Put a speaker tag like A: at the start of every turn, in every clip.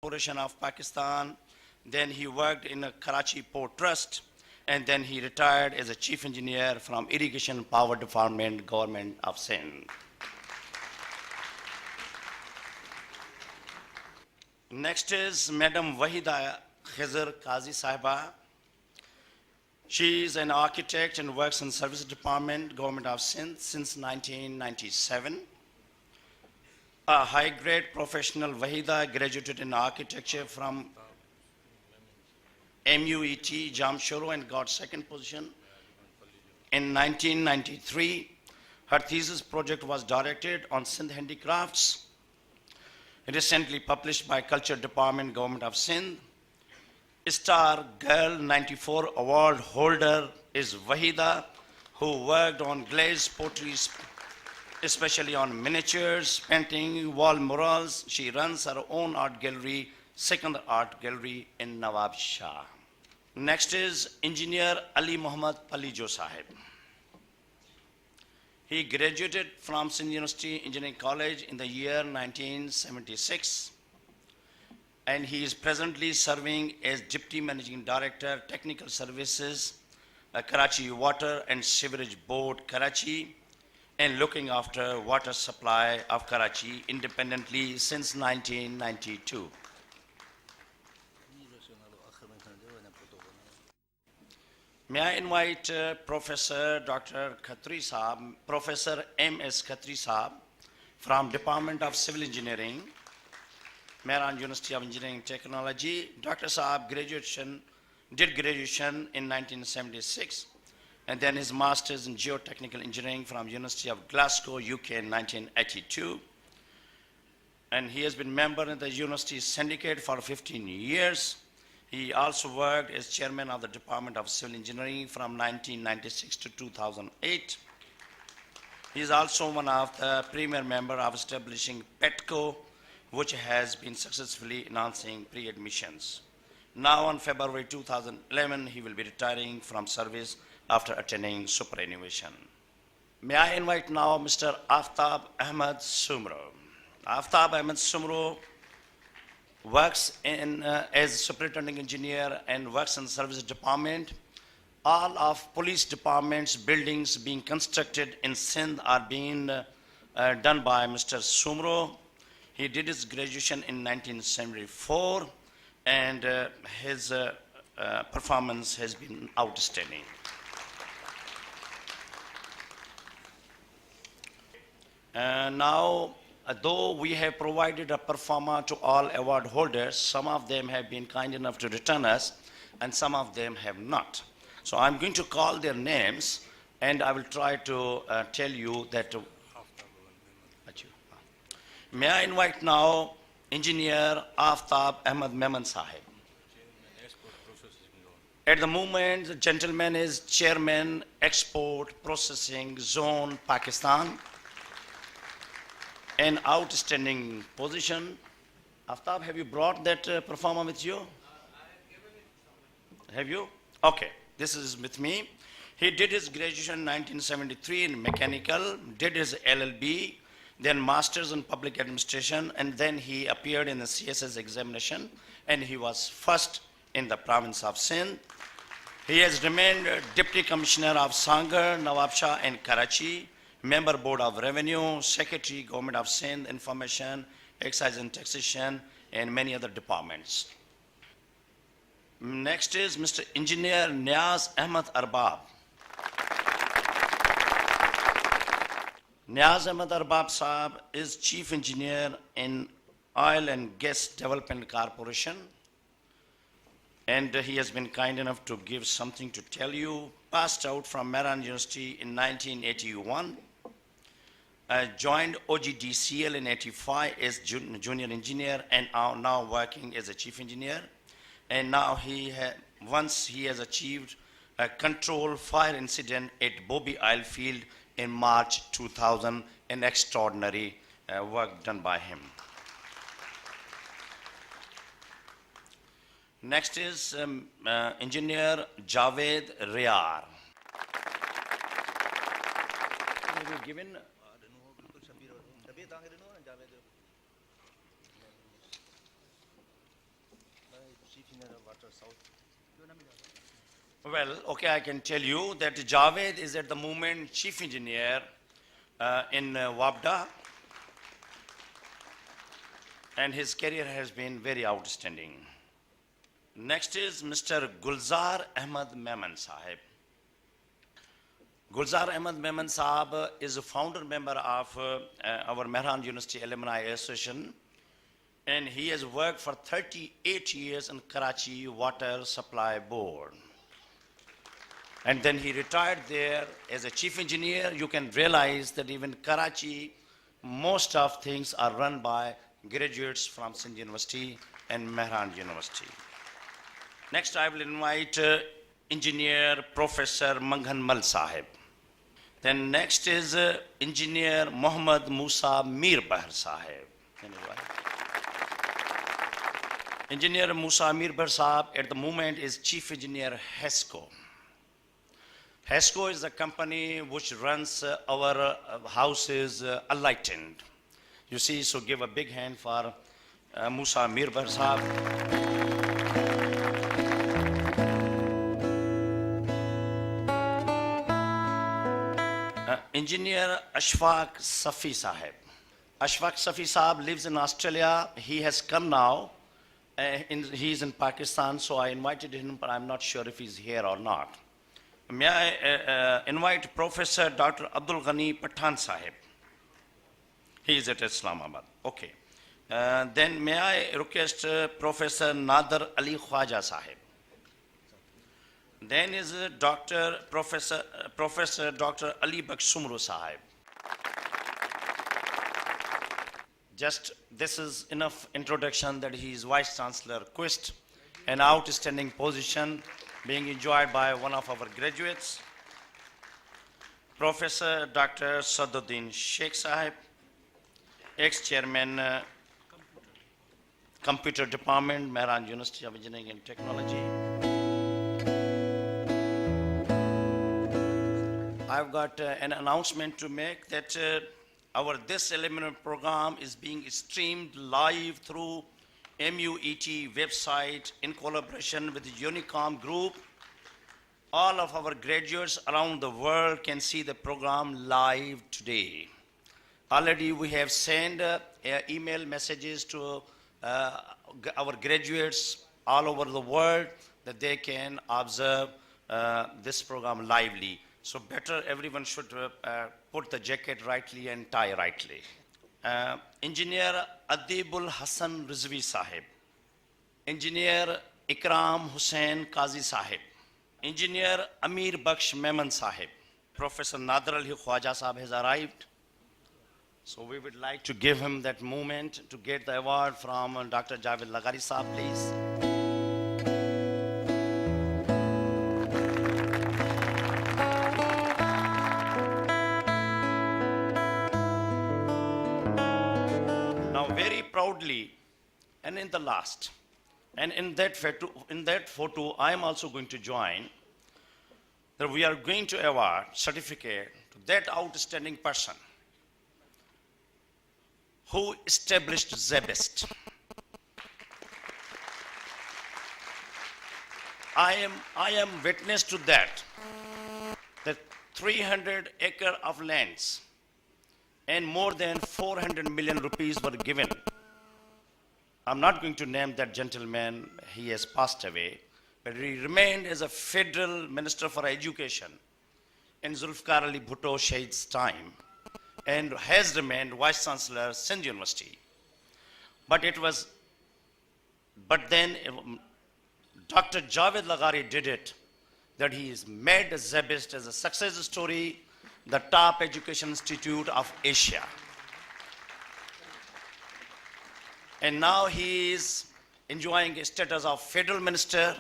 A: Corporation of Pakistan. Then he worked in a Karachi Port Trust, and then he retired as a chief engineer from Irrigation Power Department, Government of Sindh. Next is Madam Wahida Khizr Qazi Sahiba. She is an architect and works in Service Department, Government of Sindh since 1997. A high-grade professional, Wahida graduated in architecture from MUET, Jamshoro, and got second position. In 1993, her thesis project was directed on Sindh handicrafts, recently published by Culture Department, Government of Sindh. Star Girl 94 award holder is Wahida, who worked on glazed pottery, especially on miniatures, painting, wall murals. She runs her own art gallery, Second Art Gallery in Nawab Shah. Next is Engineer Ali Muhammad Palijo Sahib. He graduated from Sindh University Engineering College in the year 1976. And he is presently serving as Deputy Managing Director, Technical Services, Karachi Water and Sewerage Board, Karachi, and looking after water supply of Karachi independently since 1992. May I invite Professor Dr. Khatri Saab, Professor M.S. Khatri Saab from Department of Civil Engineering, Mehran University of Engineering and Technology. Dr. Saab did graduation in 1976, and then his master's in geotechnical engineering from University of Glasgow, UK in 1982. And he has been member in the university syndicate for 15 years. He also worked as chairman of the Department of Civil Engineering from 1996 to 2008. He is also one of the premier member of establishing PETCO, which has been successfully announcing pre-admissions. Now on February 2011, he will be retiring from service after attending superannuation. May I invite now Mr. Aftab Ahmed Sumro. Aftab Ahmed Sumro works as superintending engineer and works in service department. All of police departments buildings being constructed in Sindh are being done by Mr. Sumro. He did his graduation in 1974, and his performance has been outstanding. Now, though we have provided a performer to all award holders, some of them have been kind enough to return us, and some of them have not. So I'm going to call their names, and I will try to tell you that. May I invite now Engineer Aftab Ahmed Mehman Sahib. At the moment, the gentleman is Chairman, Export Processing Zone, Pakistan. An outstanding position. Aftab, have you brought that performer with you? Have you? Okay, this is with me. He did his graduation in 1973 in mechanical, did his LLB, then Masters in Public Administration, and then he appeared in the CSS examination, and he was first in the province of Sindh. He has remained Deputy Commissioner of Sangar, Nawab Shah, and Karachi, Member Board of Revenue, Secretary, Government of Sindh, Information, Excise and Taxation, and many other departments. Next is Mr. Engineer Niaz Ahmed Arbab. Niaz Ahmed Arbab Saab is Chief Engineer in Oil and Gas Development Corporation, and he has been kind enough to give something to tell you. Passed out from Mehran University in 1981, joined OGDCL in 85 as junior engineer, and now working as a chief engineer. And now once he has achieved a control fire incident at Bobby Oil Field in March 2000, an extraordinary work done by him. Next is Engineer Javed Riyar. Have you given? Well, okay, I can tell you that Javed is at the moment chief engineer in WAPDA, and his career has been very outstanding. Next is Mr. Gulzar Ahmad Mehman Sahib. Gulzar Ahmad Mehman Sahib is a founder member of our Mehran University Alumni Association, and he has worked for 38 years in Karachi Water Supply Board. And then he retired there as a chief engineer. You can realize that even Karachi, most of things are run by graduates from Sindh University and Mehran University. Next, I will invite engineer Professor Manghan Mal Sahib. Then next is engineer Muhammad Musa Mir Bahar Sahib. Engineer Musa Mir Bahar Sahib at the moment is chief engineer HESCO. HESCO is the company which runs our houses enlightened. You see, so give a big hand for Musa Mir Bahar Sahib. Engineer Ashfaq Safi Sahib. Ashfaq Safi Sahib lives in Australia. He has come now. He is in Pakistan, so I invited him, but I'm not sure if he's here or not. May I invite Professor Dr. Abdul Ghani Pathan Sahib. He is at Islamabad. Okay. Then may I request Professor Nader Ali Khwaja Sahib. Then is Professor Dr. Ali Baksumru Sahib. Just this is enough introduction that he is Vice Chancellor Quist, an outstanding position being enjoyed by one of our graduates. Professor Dr. Saduddin Sheikh Sahib, ex-chairman Computer Department, Mehran University of Engineering and Technology. I've got an announcement to make that this alumni program is being streamed live through MUET website in collaboration with the Unicom Group. All of our graduates around the world can see the program live today. Already we have sent email messages to our graduates all over the world that they can observe this program lively. So better everyone should put the jacket rightly and tie rightly. Engineer Adibul Hassan Rizvi Sahib. Engineer Ikram Hussain Qazi Sahib. Engineer Amir Baksh Mehman Sahib. Professor Nader Ali Khwaja Sahib has arrived. So we would like to give him that moment to get the award from Dr. Javed Lagari Sahib, please. Very proudly, and in the last, and in that photo, I am also going to join, that we are going to award certificate to that outstanding person who established ZBEST. I am witness to that 300 acres of lands and more than 400 million rupees were given. I'm not going to name that gentleman, he has passed away, but he remained as a federal minister for education in Zulfikar Ali Bhutto Shahid's time and has remained Vice Chancellor Sindh University. But then Dr. Javed Lagari did it, that he has made ZBEST as a success story, the top education institute of Asia. And now he is enjoying a status of federal minister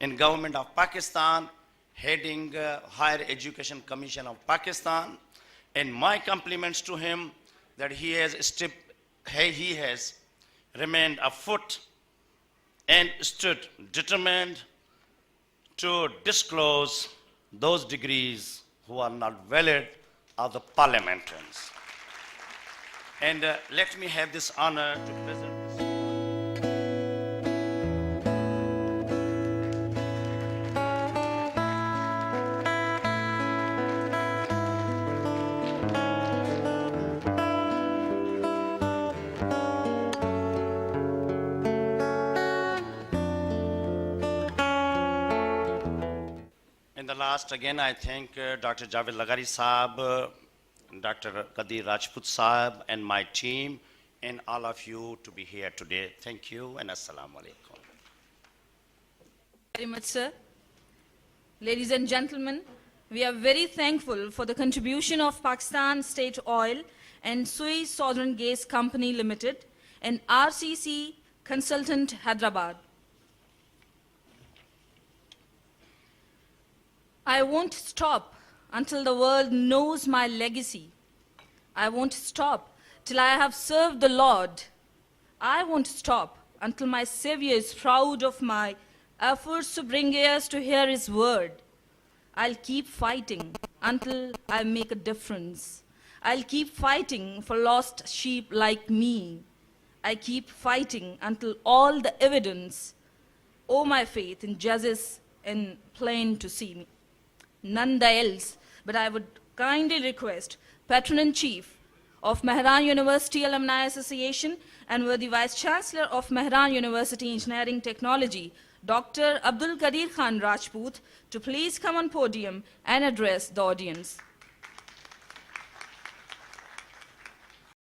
A: in government of Pakistan, heading Higher Education Commission of Pakistan. And my compliments to him that he has remained afoot and stood determined to disclose those degrees who are not valid of the parliamentarians. And let me have this honor to present this. In the last, again, I thank Dr. Javed Lagari Saab, Dr. Kadir Rajput Saab, and my team, and all of you to be here today. Thank you, and Assalamu Alaikum.
B: Very much, sir. Ladies and gentlemen, we are very thankful for the contribution of Pakistan State Oil and Sui Southern Gas Company Limited and RCC Consultant Hyderabad. I won't stop until the world knows my legacy. I won't stop till I have served the Lord. I won't stop until my Savior is proud of my efforts to bring ears to hear His word. I'll keep fighting until I make a difference. I'll keep fighting for lost sheep like me. I keep fighting until all the evidence, oh my faith in Jesus, and plain to see me. None else, but I would kindly request Patron in Chief of Mehran University Alumni Association and worthy Vice Chancellor of Mehran University Engineering Technology, Dr. Abdul Qadir Khan Rajput, to please come on podium and address the audience.